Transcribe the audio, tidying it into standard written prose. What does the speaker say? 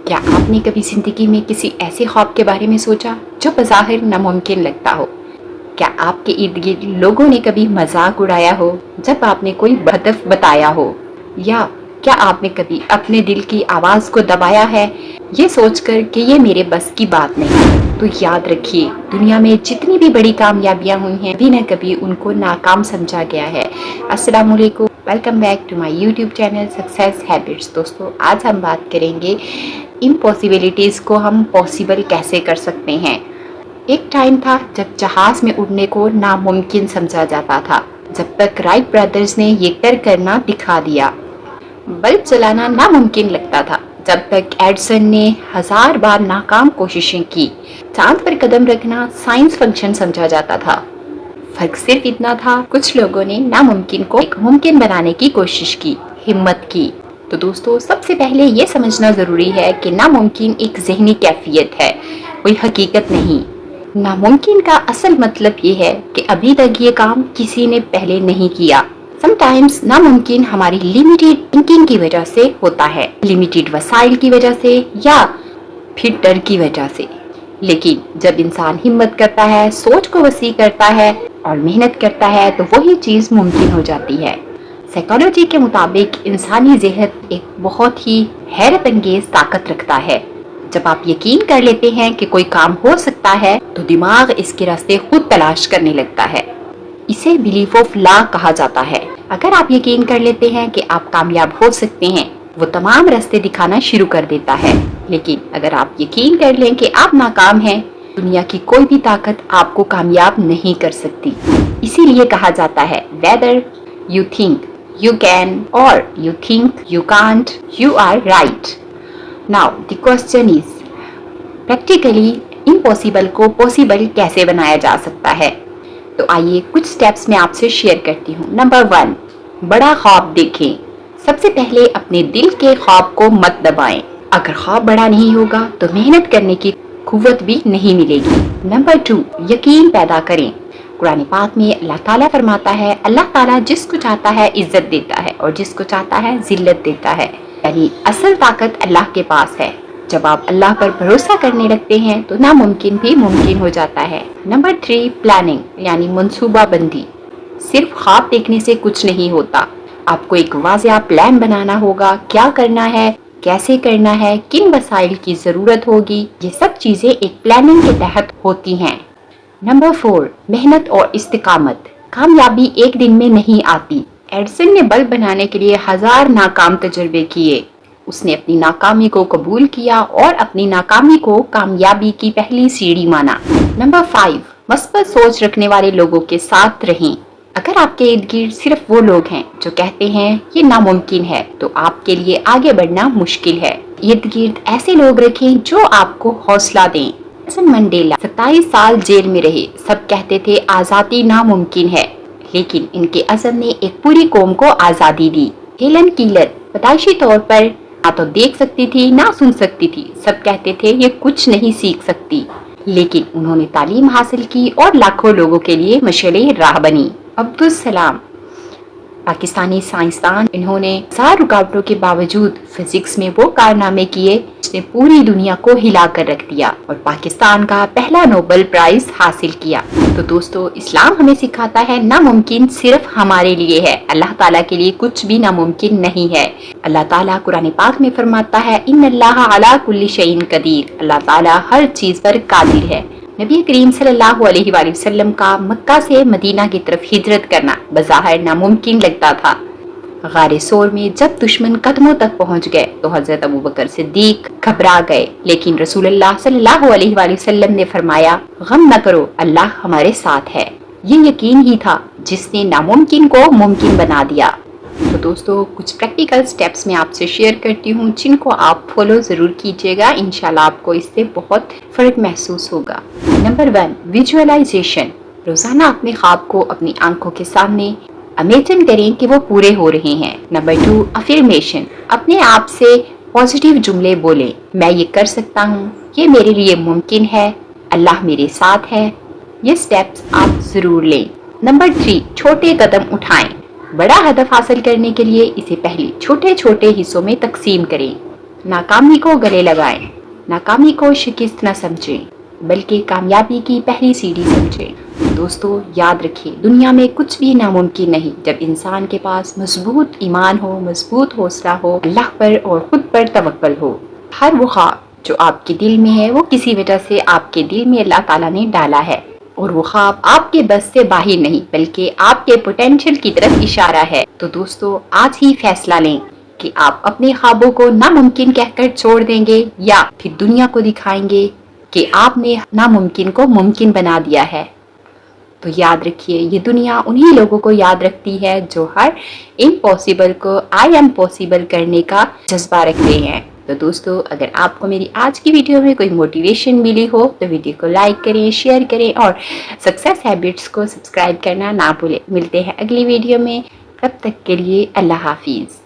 क्या आपने कभी जिंदगी में किसी ऐसे ख्वाब के बारे में सोचा जो बज़ाहिर नामुमकिन लगता हो? क्या आपके इर्द गिर्द लोगों ने कभी मजाक उड़ाया हो जब आपने कोई हदफ बताया हो? या क्या आपने कभी अपने दिल की आवाज़ को दबाया है ये सोचकर कि ये मेरे बस की बात नहीं? तो याद रखिए, दुनिया में जितनी भी बड़ी कामयाबियां हुई हैं, कभी न कभी उनको नाकाम समझा गया है। अस्सलाम वालेकुम, welcome back to my YouTube channel success habits. दोस्तों, आज हम बात करेंगे इम्पॉसिबिलिटीज़ को हम पॉसिबल कैसे कर सकते हैं। एक टाइम था जब जहाज में उड़ने को नामुमकिन समझा जाता था, जब तक राइट ब्रदर्स ने ये करना दिखा दिया। बल्ब चलाना नामुमकिन लगता था, जब तक एडिसन ने 1000 बार नाकाम कोशिशें की। चांद पर कदम रखना साइंस फंक्शन समझा जाता था। फर्क सिर्फ इतना था, कुछ लोगों ने नामुमकिन को एक मुमकिन बनाने की कोशिश की, हिम्मत की। तो दोस्तों, सबसे पहले ये समझना ज़रूरी है कि नामुमकिन एक ज़हनी कैफियत है, कोई हकीकत नहीं। नामुमकिन का असल मतलब ये है कि अभी तक ये काम किसी ने पहले नहीं किया। समटाइम्स नामुमकिन हमारी लिमिटेड थिंकिंग की वजह से होता है, लिमिटेड वसाइल की वजह से या फिर डर की वजह से। लेकिन जब इंसान हिम्मत करता है, सोच को वसी करता है और मेहनत करता है तो वही चीज़ मुमकिन हो जाती है। साइकोलॉजी के मुताबिक इंसानी ज़हन एक बहुत ही हैरत अंगेज ताकत रखता है। जब आप यकीन कर लेते हैं कि कोई काम हो सकता है तो दिमाग इसके रास्ते खुद तलाश करने लगता है। इसे बिलीफ ऑफ लॉ कहा जाता है। अगर आप यकीन कर लेते हैं कि आप कामयाब हो सकते हैं, वो तमाम रास्ते दिखाना शुरू कर देता है। लेकिन अगर आप यकीन कर लें कि आप नाकाम हैं, दुनिया की कोई भी ताकत आपको कामयाब नहीं कर सकती। इसीलिए कहा जाता है, whether you think you can और you think you can't, you are right. Now the question is, practically impossible को पॉसिबल कैसे बनाया जा सकता है? तो आइए कुछ स्टेप्स मैं आपसे शेयर करती हूँ। नंबर 1, बड़ा ख्वाब देखें। सबसे पहले अपने दिल के ख्वाब को मत दबाएं। अगर ख्वाब बड़ा नहीं होगा तो मेहनत करने की कुव्वत भी नहीं मिलेगी। नंबर 2, यकीन पैदा करें। कुरान पाक में अल्लाह ताला फरमाता है, अल्लाह ताला जिसको चाहता है इज्जत देता है और जिसको चाहता है जिल्लत देता है। यानी असल ताकत अल्लाह के पास है। जब आप अल्लाह पर भरोसा करने लगते हैं तो नामुमकिन भी मुमकिन हो जाता है। नंबर 3, प्लानिंग यानी मंसूबा बंदी। सिर्फ ख्वाब देखने से कुछ नहीं होता, आपको एक वाज़िया प्लान बनाना होगा। क्या करना है, कैसे करना है, किन वसाइल की ज़रूरत होगी, ये सब चीज़ें एक प्लानिंग के तहत होती हैं। नंबर 4, मेहनत और इस्तिकामत। कामयाबी एक दिन में नहीं आती। एडिसन ने बल्ब बनाने के लिए 1000 नाकाम तजुर्बे किए। उसने अपनी नाकामी को कबूल किया और अपनी नाकामी को कामयाबी की पहली सीढ़ी माना। नंबर 5, मस्बत सोच रखने वाले लोगों के साथ रहें। अगर आपके इर्द गिर्द सिर्फ वो लोग हैं जो कहते हैं ये नामुमकिन है, तो आपके लिए आगे बढ़ना मुश्किल है। इर्द गिर्द ऐसे लोग रखें जो आपको हौसला दें। नेल्सन मंडेला 27 साल जेल में रहे। सब कहते थे आज़ादी नामुमकिन है, लेकिन इनके अज़म ने एक पूरी कौम को आज़ादी दी। हेलन कीलर पैदाइशी तौर पर ना तो देख सकती थी ना सुन सकती थी। सब कहते थे ये कुछ नहीं सीख सकती, लेकिन उन्होंने तालीम हासिल की और लाखों लोगों के लिए मशाले राह बनी। अब्दुल सलाम पाकिस्तानी साइंसदान, इन्होंने 1000 रुकावटों के बावजूद फिजिक्स में वो कारनामे किए जिसने पूरी दुनिया को हिला कर रख दिया और पाकिस्तान का पहला नोबेल प्राइज हासिल किया। तो दोस्तों, इस्लाम हमें सिखाता है नामुमकिन सिर्फ हमारे लिए है, अल्लाह ताला के लिए कुछ भी नामुमकिन नहीं है। अल्लाह ताला कुरान पाक में फरमाता है, इन्नल्लाह अला कुल्ली शैइन कदीर, अल्लाह ताला हर चीज पर कादिर है। नबी करीम सल्लल्लाहु अलैहि वसल्लम का मक्का से मदीना की तरफ हिजरत करना बज़ाहिर नामुमकिन लगता था। गारे सोर में जब दुश्मन कदमों तक पहुंच गए तो हजरत अबू बकर सिद्दीक घबरा गए, लेकिन रसूलुल्लाह सल्लल्लाहु अलैहि वसल्लम ने फरमाया, गम न करो, अल्लाह हमारे साथ है। ये यकीन ही था जिसने नामुमकिन को मुमकिन बना दिया। तो दोस्तों, कुछ प्रैक्टिकल स्टेप्स मैं आपसे शेयर करती हूँ जिनको आप फॉलो ज़रूर कीजिएगा। इंशाल्लाह आपको इससे बहुत फ़र्क महसूस होगा। Number 1, visualisation. रोज़ाना अपने ख्वाब को अपनी आंखों के सामने इमेजिन करें कि वो पूरे हो रहे हैं। Number 2, affirmation. अपने आप से पॉजिटिव जुमले बोलें, मैं ये कर सकता हूँ, ये मेरे लिए मुमकिन है, अल्लाह मेरे साथ है। ये स्टेप्स आप ज़रूर लें। नंबर 3, छोटे कदम उठाएं। बड़ा हदफ हासिल करने के लिए इसे पहले छोटे छोटे हिस्सों में तकसीम करें। नाकामी को गले लगाएं, नाकामी को शिकस्त न समझें, बल्कि कामयाबी की पहली सीढ़ी समझें। दोस्तों याद रखिए, दुनिया में कुछ भी नामुमकिन नहीं जब इंसान के पास मजबूत ईमान हो, मजबूत हौसला हो, अल्लाह पर और खुद पर तवक्कल हो। हर वो ख्वाब जो आपके दिल में है वो किसी वजह से आपके दिल में अल्लाह ताला ने डाला है, और वो ख्वाब आपके बस से बाहर नहीं बल्कि आपके पोटेंशियल की तरफ इशारा है। तो दोस्तों आज ही फैसला लें कि आप अपने ख्वाबों को नामुमकिन कहकर छोड़ देंगे या फिर दुनिया को दिखाएंगे कि आपने नामुमकिन को मुमकिन बना दिया है। तो याद रखिए, ये दुनिया उन्हीं लोगों को याद रखती है जो हर इम्पॉसिबल को आई एम पॉसिबल करने का जज्बा रखते हैं। तो दोस्तों अगर आपको मेरी आज की वीडियो में कोई मोटिवेशन मिली हो तो वीडियो को लाइक करें, शेयर करें और सक्सेस हैबिट्स को सब्सक्राइब करना ना भूलें। मिलते हैं अगली वीडियो में, तब तक के लिए अल्लाह हाफिज़।